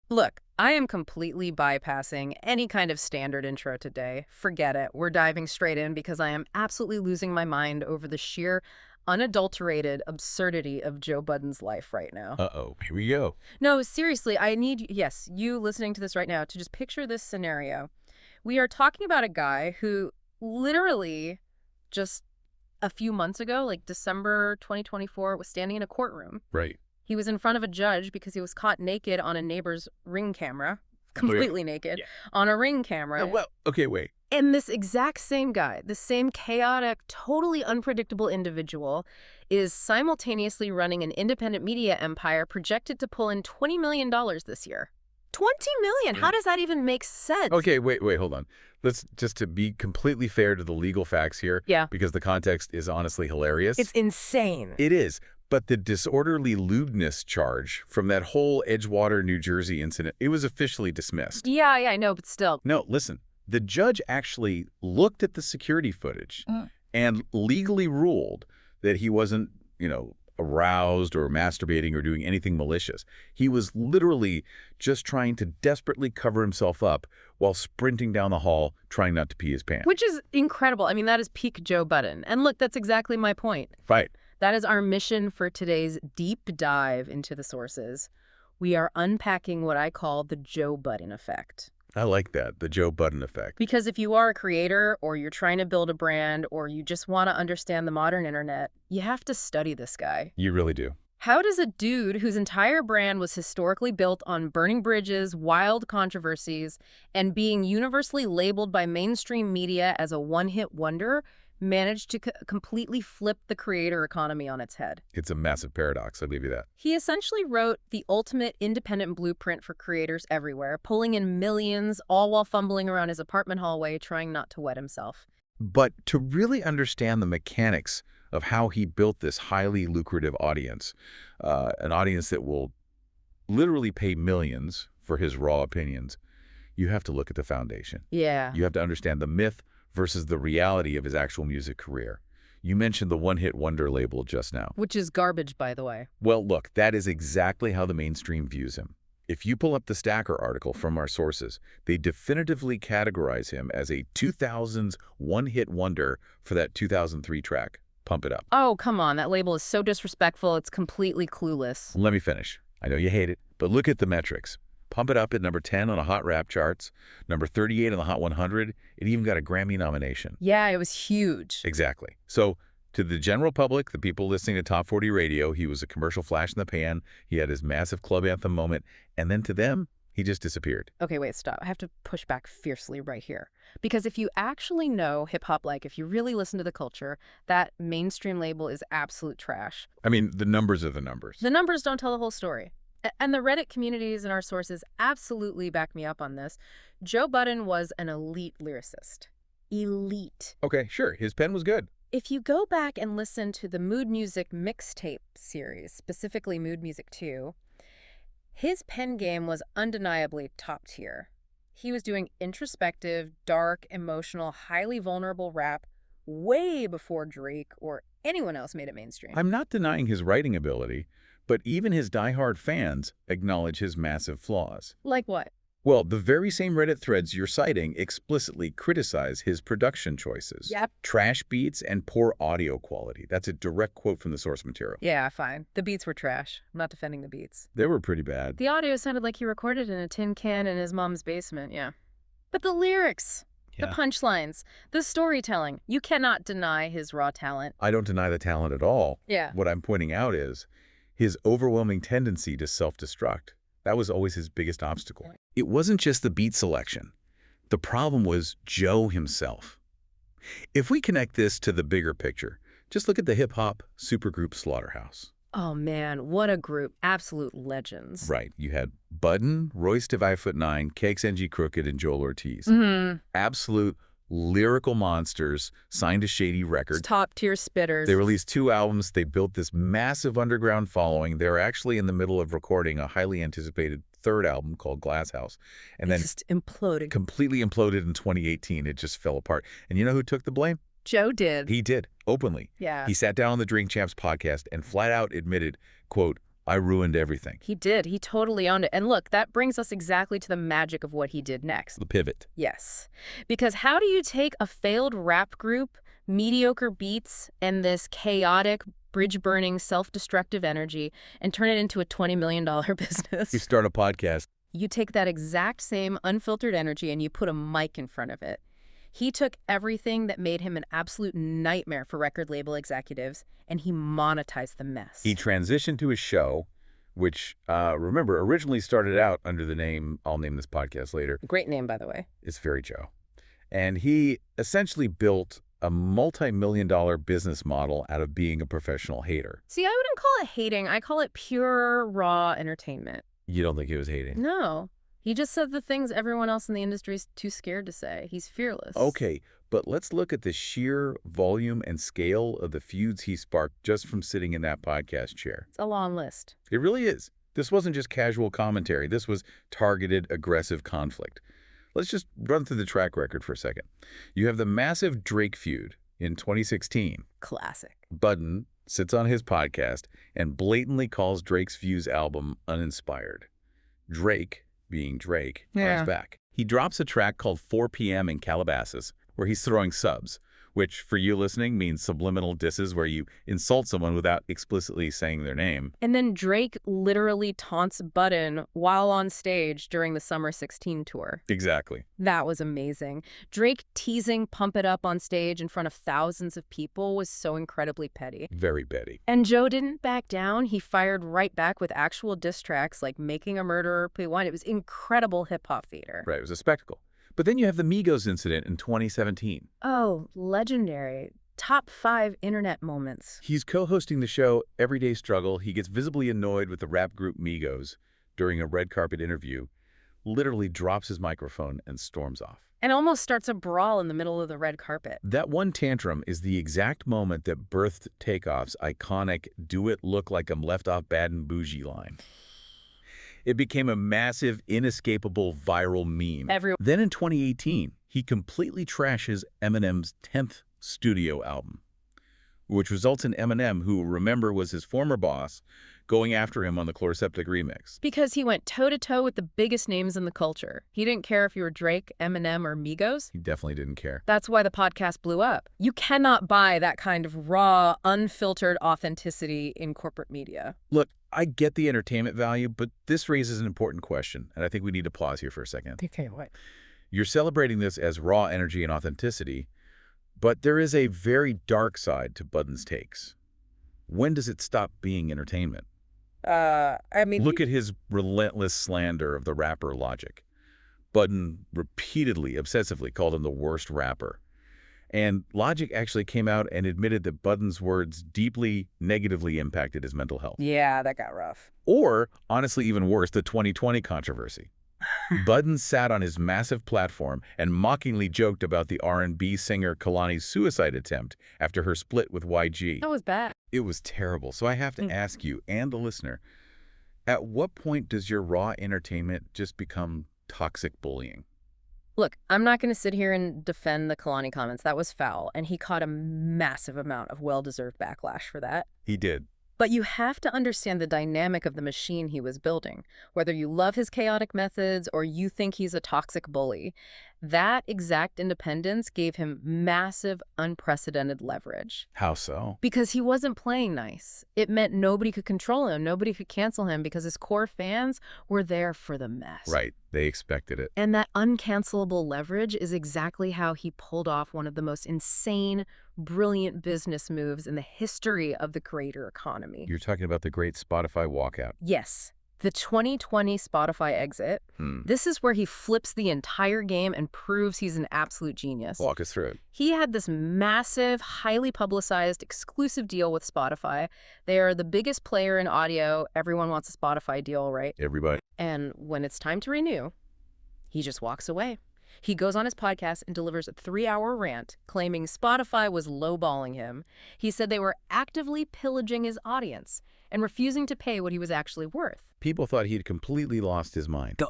Look, I am completely bypassing any kind of standard intro today. Forget it. We're diving straight in because I am absolutely losing my mind over the sheer, unadulterated absurdity of Joe Budden's life right now. Uh-oh, here we go. No, seriously, I need, yes, you listening to this right now to just picture this scenario. We are talking about a guy who literally just a few months ago, like December 2024, was standing in a courtroom. Right. He was in front of a judge because he was caught naked on a neighbor's Ring camera, completely naked, on a Ring camera. Well, okay, wait. And this exact same guy, the same chaotic, totally unpredictable individual, is simultaneously running an independent media empire projected to pull in $20 million this year. $20 million? How does that even make sense? Okay, wait, hold on. Let's just to be completely fair to the legal facts here. Yeah. Because the context is honestly hilarious. It's insane. It is. But the disorderly lewdness charge from that whole Edgewater, New Jersey incident, it was officially dismissed. Yeah, I know, but still. No, listen. The judge actually looked at the security footage and legally ruled that he wasn't, aroused or masturbating or doing anything malicious. He was literally just trying to desperately cover himself up while sprinting down the hall, trying not to pee his pants. Which is incredible. I mean, that is peak Joe Budden. And look, that's exactly my point. Right. That is our mission for today's deep dive into the sources. We are unpacking what I call the Joe Budden effect. I like that, the Joe Budden effect. Because if you are a creator or you're trying to build a brand or you just want to understand the modern internet, you have to study this guy. You really do. How does a dude whose entire brand was historically built on burning bridges, wild controversies, and being universally labeled by mainstream media as a one-hit wonder managed to completely flip the creator economy on its head? It's a massive paradox, I'll give you that. He essentially wrote the ultimate independent blueprint for creators everywhere, pulling in millions, all while fumbling around his apartment hallway trying not to wet himself. But to really understand the mechanics of how he built this highly lucrative audience, an audience that will literally pay millions for his raw opinions, you have to look at the foundation. Yeah. You have to understand the myth versus the reality of his actual music career. You mentioned the one-hit wonder label just now. Which is garbage, by the way. Well, look, that is exactly how the mainstream views him. If you pull up the Stacker article from our sources, they definitively categorize him as a 2000s one-hit wonder for that 2003 track, Pump It Up. Oh, come on. That label is so disrespectful. It's completely clueless. Let me finish. I know you hate it, but look at the metrics. Pump It Up at number 10 on the Hot Rap charts, number 38 on the Hot 100. It even got a Grammy nomination. Yeah, it was huge. Exactly. So to the general public, the people listening to Top 40 radio, he was a commercial flash in the pan. He had his massive club anthem moment. And then to them, he just disappeared. Okay, wait, stop. I have to push back fiercely right here. Because if you actually know hip-hop, like if you really listen to the culture, that mainstream label is absolute trash. I mean, the numbers are the numbers. The numbers don't tell the whole story. And the Reddit communities and our sources absolutely back me up on this. Joe Budden was an elite lyricist. Elite. Okay, sure. His pen was good. If you go back and listen to the Mood Music mixtape series, specifically Mood Music 2, his pen game was undeniably top tier. He was doing introspective, dark, emotional, highly vulnerable rap way before Drake or anyone else made it mainstream. I'm not denying his writing ability, but even his diehard fans acknowledge his massive flaws. Like what? Well, the very same Reddit threads you're citing explicitly criticize his production choices. Yep. Trash beats and poor audio quality. That's a direct quote from the source material. Yeah, fine. The beats were trash. I'm not defending the beats. They were pretty bad. The audio sounded like he recorded in a tin can in his mom's basement, yeah. But the lyrics, the punchlines, the storytelling, you cannot deny his raw talent. I don't deny the talent at all. Yeah. What I'm pointing out is his overwhelming tendency to self-destruct. That was always his biggest obstacle. It wasn't just the beat selection. The problem was Joe himself. If we connect this to the bigger picture, just look at the hip-hop supergroup Slaughterhouse. Oh man, what a group. Absolute legends. Right. You had Budden, Royce da 5'9", Cakes NG Crooked, and Joel Ortiz. Absolute lyrical monsters signed to Shady Records. Top-tier spitters. They released 2 albums. They built this massive underground following. They were actually in the middle of recording a highly anticipated 3rd album called Glass House. And then just imploded. Completely imploded in 2018. It just fell apart. And you know who took the blame? Joe did. He did, openly. Yeah. He sat down on the Drink Champs podcast and flat out admitted, quote, I ruined everything. He did. He totally owned it. And look, that brings us exactly to the magic of what he did next. The pivot. Yes. Because how do you take a failed rap group, mediocre beats, and this chaotic, bridge-burning, self-destructive energy and turn it into a $20 million business? You start a podcast. You take that exact same unfiltered energy and you put a mic in front of it. He took everything that made him an absolute nightmare for record label executives, and he monetized the mess. He transitioned to a show, which, remember, originally started out under the name, I'll name this podcast later. Great name, by the way. It's very Joe. And he essentially built a multi-million-dollar business model out of being a professional hater. See, I wouldn't call it hating. I call it pure, raw entertainment. You don't think he was hating? No. He just said the things everyone else in the industry is too scared to say. He's fearless. Okay, but let's look at the sheer volume and scale of the feuds he sparked just from sitting in that podcast chair. It's a long list. It really is. This wasn't just casual commentary. This was targeted, aggressive conflict. Let's just run through the track record for a second. You have the massive Drake feud in 2016. Classic. Budden sits on his podcast and blatantly calls Drake's Views album uninspired. Drake, being Drake, comes back. He drops a track called 4 p.m. in Calabasas, where he's throwing subs, which for you listening means subliminal disses where you insult someone without explicitly saying their name. And then Drake literally taunts Budden while on stage during the Summer 16 tour. Exactly. That was amazing. Drake teasing Pump It Up on stage in front of thousands of people was so incredibly petty. Very petty. And Joe didn't back down. He fired right back with actual diss tracks like Making a Murderer Pay One. It was incredible hip-hop theater. Right, it was a spectacle. But then you have the Migos incident in 2017. Oh, legendary. Top 5 internet moments. He's co-hosting the show Everyday Struggle. He gets visibly annoyed with the rap group Migos during a red carpet interview, literally drops his microphone and storms off. And almost starts a brawl in the middle of the red carpet. That one tantrum is the exact moment that birthed Takeoff's iconic "Do It Look Like I'm Left Off Bad and Bougie" line. It became a massive, inescapable viral meme. Then in 2018, he completely trashes Eminem's 10th studio album, which results in Eminem, who, remember, was his former boss, going after him on the Chloroseptic remix. Because he went toe-to-toe with the biggest names in the culture. He didn't care if you were Drake, Eminem, or Migos. He definitely didn't care. That's why the podcast blew up. You cannot buy that kind of raw, unfiltered authenticity in corporate media. Look, I get the entertainment value, but this raises an important question, and I think we need to pause here for a second. Okay, what? You're celebrating this as raw energy and authenticity, but there is a very dark side to Budden's takes. When does it stop being entertainment? Look at his relentless slander of the rapper Logic. Budden repeatedly, obsessively called him the worst rapper. And Logic actually came out and admitted that Budden's words deeply negatively impacted his mental health. Yeah, that got rough. Or, honestly, even worse, the 2020 controversy. Budden sat on his massive platform and mockingly joked about the R&B singer Kalani's suicide attempt after her split with YG. That was bad. It was terrible. So I have to ask you and the listener, at what point does your raw entertainment just become toxic bullying? Look, I'm not going to sit here and defend the Kalani comments. That was foul, and he caught a massive amount of well-deserved backlash for that. He did. But you have to understand the dynamic of the machine he was building. Whether you love his chaotic methods or you think he's a toxic bully, that exact independence gave him massive, unprecedented leverage. How so? Because he wasn't playing nice. It meant nobody could control him, nobody could cancel him because his core fans were there for the mess. Right. They expected it. And that uncancelable leverage is exactly how he pulled off one of the most insane, brilliant business moves in the history of the creator economy. You're talking about the great Spotify walkout. Yes. The 2020 Spotify exit. This is where he flips the entire game and proves he's an absolute genius. Walk us through it. He had this massive, highly publicized, exclusive deal with Spotify. They are the biggest player in audio. Everyone wants a Spotify deal, right? Everybody. And when it's time to renew, he just walks away. He goes on his podcast and delivers a 3-hour rant claiming Spotify was lowballing him. He said they were actively pillaging his audience and refusing to pay what he was actually worth. People thought he had completely lost his mind.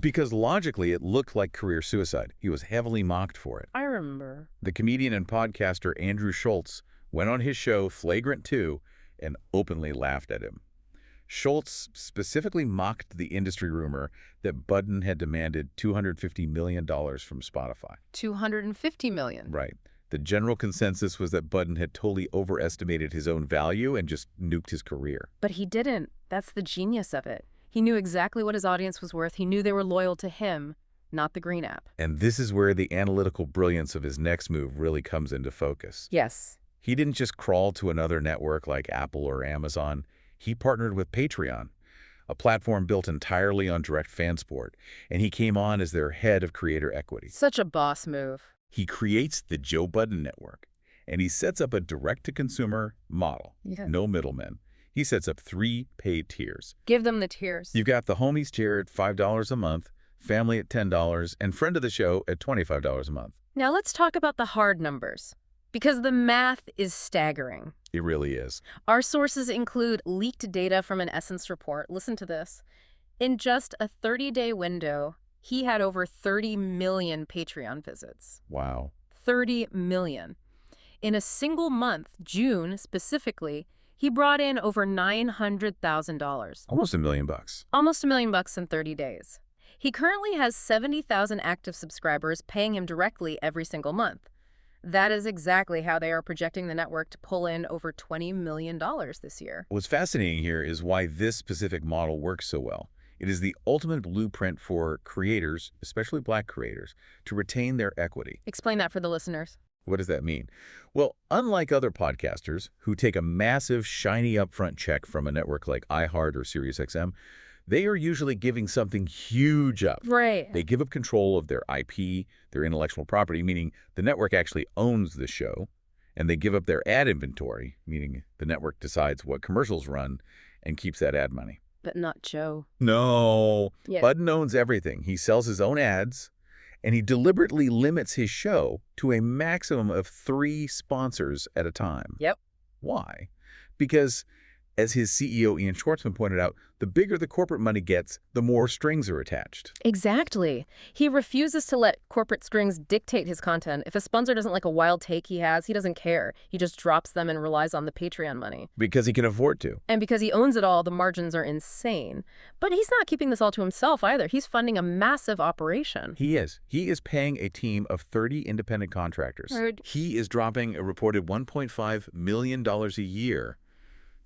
Because logically, it looked like career suicide. He was heavily mocked for it. I remember. The comedian and podcaster Andrew Schulz went on his show Flagrant 2 and openly laughed at him. Schulz specifically mocked the industry rumor that Budden had demanded $250 million from Spotify. $250 million. Right. The general consensus was that Budden had totally overestimated his own value and just nuked his career. But he didn't. That's the genius of it. He knew exactly what his audience was worth. He knew they were loyal to him, not the Green app. And this is where the analytical brilliance of his next move really comes into focus. Yes. He didn't just crawl to another network like Apple or Amazon. He partnered with Patreon, a platform built entirely on direct fan support, and he came on as their head of creator equity. Such a boss move. He creates the Joe Budden Network, and he sets up a direct-to-consumer model. Yeah. No middlemen. He sets up 3 paid tiers. Give them the tiers. You've got the Homies tier at $5 a month, Family at $10, and Friend of the Show at $25 a month. Now let's talk about the hard numbers, because the math is staggering. It really is. Our sources include leaked data from an Essence report. Listen to this. In just a 30-day window, he had over 30 million Patreon visits. Wow. 30 million. In a single month, June specifically, he brought in over $900,000. Almost $1 million. Almost $1 million in 30 days. He currently has 70,000 active subscribers paying him directly every single month. That is exactly how they are projecting the network to pull in over $20 million this year. What's fascinating here is why this specific model works so well. It is the ultimate blueprint for creators, especially Black creators, to retain their equity. Explain that for the listeners. What does that mean? Well, unlike other podcasters who take a massive, shiny upfront check from a network like iHeart or SiriusXM, they are usually giving something huge up. Right. They give up control of their IP, their intellectual property, meaning the network actually owns the show, and they give up their ad inventory, meaning the network decides what commercials run and keeps that ad money. But not Joe. No. Yeah. Budden owns everything. He sells his own ads, and he deliberately limits his show to a maximum of 3 sponsors at a time. Yep. Why? Because, as his CEO Ian Schwartzman pointed out, the bigger the corporate money gets, the more strings are attached. Exactly. He refuses to let corporate strings dictate his content. If a sponsor doesn't like a wild take he has, he doesn't care. He just drops them and relies on the Patreon money. Because he can afford to. And because he owns it all, the margins are insane. But he's not keeping this all to himself either. He's funding a massive operation. He is. He is paying a team of 30 independent contractors. Heard. He is dropping a reported $1.5 million a year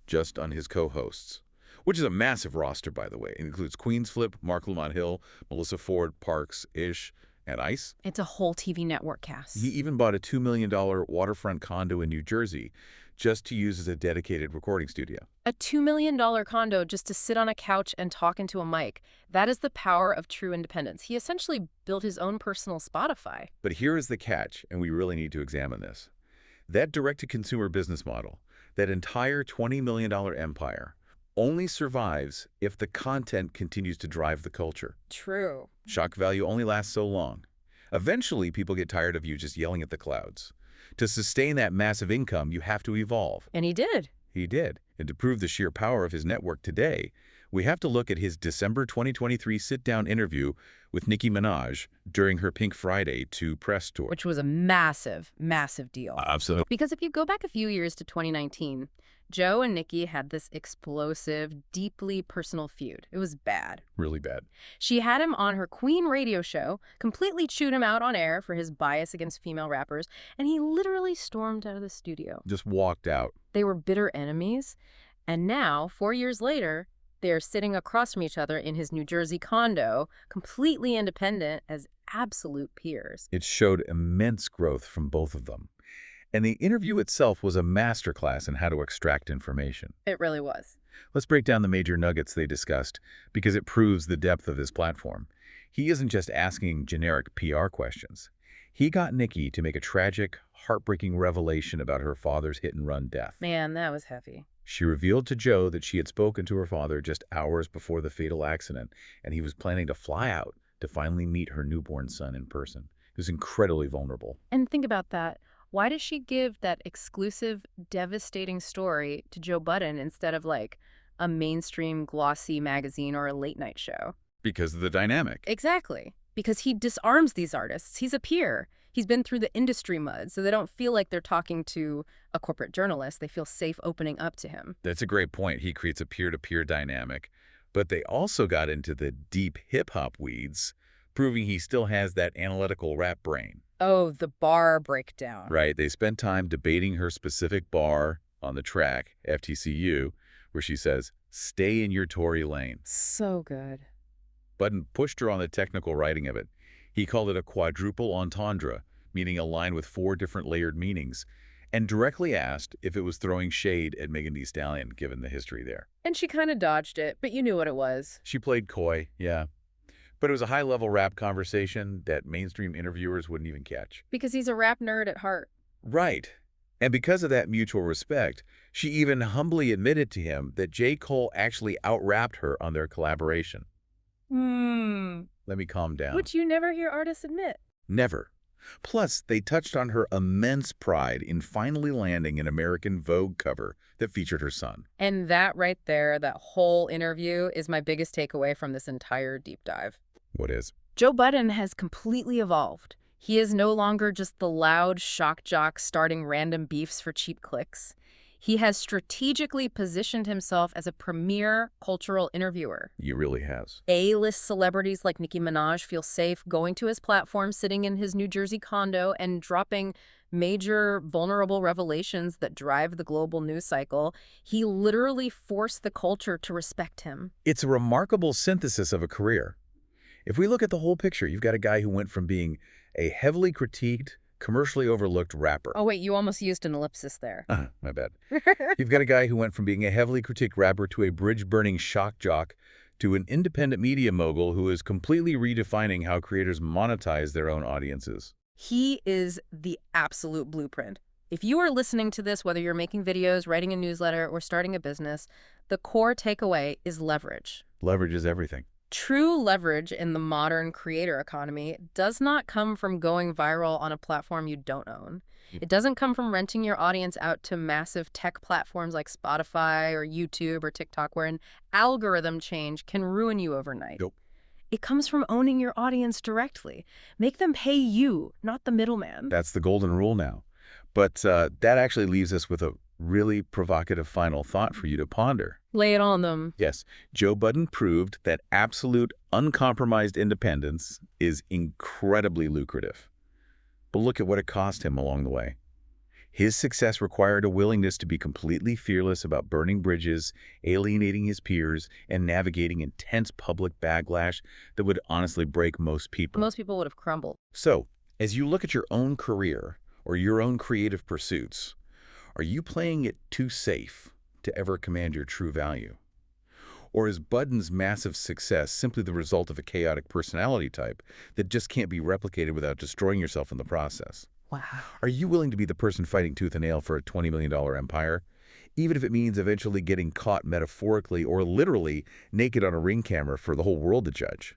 just on his co-hosts, which is a massive roster, by the way. It includes Queensflip, Mark Lamont Hill, Melissa Ford, Parks, Ish, and Ice. It's a whole TV network cast. He even bought a $2 million waterfront condo in New Jersey just to use as a dedicated recording studio. A $2 million condo just to sit on a couch and talk into a mic. That is the power of true independence. He essentially built his own personal Spotify. But here is the catch, and we really need to examine this. That direct-to-consumer business model, that entire $20 million empire, only survives if the content continues to drive the culture. True. Shock value only lasts so long. Eventually, people get tired of you just yelling at the clouds. To sustain that massive income, you have to evolve. And he did. He did. And to prove the sheer power of his network today, we have to look at his December 2023 sit-down interview with Nicki Minaj during her Pink Friday 2 press tour. Which was a massive, massive deal. Absolutely. Because if you go back a few years to 2019, Joe and Nicki had this explosive, deeply personal feud. It was bad. Really bad. She had him on her Queen radio show, completely chewed him out on air for his bias against female rappers, and he literally stormed out of the studio. Just walked out. They were bitter enemies, and now, 4 years later, they are sitting across from each other in his New Jersey condo, completely independent as absolute peers. It showed immense growth from both of them. And the interview itself was a masterclass in how to extract information. It really was. Let's break down the major nuggets they discussed, because it proves the depth of his platform. He isn't just asking generic PR questions. He got Nicki to make a tragic, heartbreaking revelation about her father's hit-and-run death. Man, that was heavy. She revealed to Joe that she had spoken to her father just hours before the fatal accident, and he was planning to fly out to finally meet her newborn son in person. It was incredibly vulnerable. And think about that. Why does she give that exclusive, devastating story to Joe Budden instead of, like, a mainstream glossy magazine or a late-night show? Because of the dynamic. Exactly. Because he disarms these artists. He's a peer. He's been through the industry mud, so they don't feel like they're talking to a corporate journalist. They feel safe opening up to him. That's a great point. He creates a peer-to-peer dynamic. But they also got into the deep hip-hop weeds, proving he still has that analytical rap brain. Oh, the bar breakdown. Right. They spent time debating her specific bar on the track, FTCU, where she says, "Stay in your Tory lane." So good. Budden pushed her on the technical writing of it. He called it a quadruple entendre, meaning a line with 4 different layered meanings, and directly asked if it was throwing shade at Megan Thee Stallion, given the history there. And she kind of dodged it, but you knew what it was. She played coy, yeah. But it was a high-level rap conversation that mainstream interviewers wouldn't even catch. Because he's a rap nerd at heart. Right. And because of that mutual respect, she even humbly admitted to him that J. Cole actually out-rapped her on their collaboration. Let me calm down. Which you never hear artists admit. Never. Plus, they touched on her immense pride in finally landing an American Vogue cover that featured her son. And that right there, that whole interview, is my biggest takeaway from this entire deep dive. What is? Joe Budden has completely evolved. He is no longer just the loud shock jock starting random beefs for cheap clicks. He has strategically positioned himself as a premier cultural interviewer. He really has. A-list celebrities like Nicki Minaj feel safe going to his platform, sitting in his New Jersey condo, and dropping major vulnerable revelations that drive the global news cycle. He literally forced the culture to respect him. It's a remarkable synthesis of a career. If we look at the whole picture, you've got a guy who went from being a heavily critiqued, commercially overlooked rapper. Oh, wait, you almost used an ellipsis there. My bad. You've got a guy who went from being a heavily critiqued rapper to a bridge-burning shock jock to an independent media mogul who is completely redefining how creators monetize their own audiences. He is the absolute blueprint. If you are listening to this, whether you're making videos, writing a newsletter, or starting a business, the core takeaway is leverage. Leverage is everything. True leverage in the modern creator economy does not come from going viral on a platform you don't own. It doesn't come from renting your audience out to massive tech platforms like Spotify or YouTube or TikTok, where an algorithm change can ruin you overnight. Nope. It comes from owning your audience directly. Make them pay you, not the middleman. That's the golden rule now. But that actually leaves us with a really provocative final thought for you to ponder. Lay it on them. Yes, Joe Budden proved that absolute, uncompromised independence is incredibly lucrative. But look at what it cost him along the way. His success required a willingness to be completely fearless about burning bridges, alienating his peers, and navigating intense public backlash that would honestly break most people. Most people would have crumbled. So, as you look at your own career or your own creative pursuits, are you playing it too safe to ever command your true value? Or is Budden's massive success simply the result of a chaotic personality type that just can't be replicated without destroying yourself in the process? Wow. Are you willing to be the person fighting tooth and nail for a $20 million empire, even if it means eventually getting caught metaphorically or literally naked on a ring camera for the whole world to judge?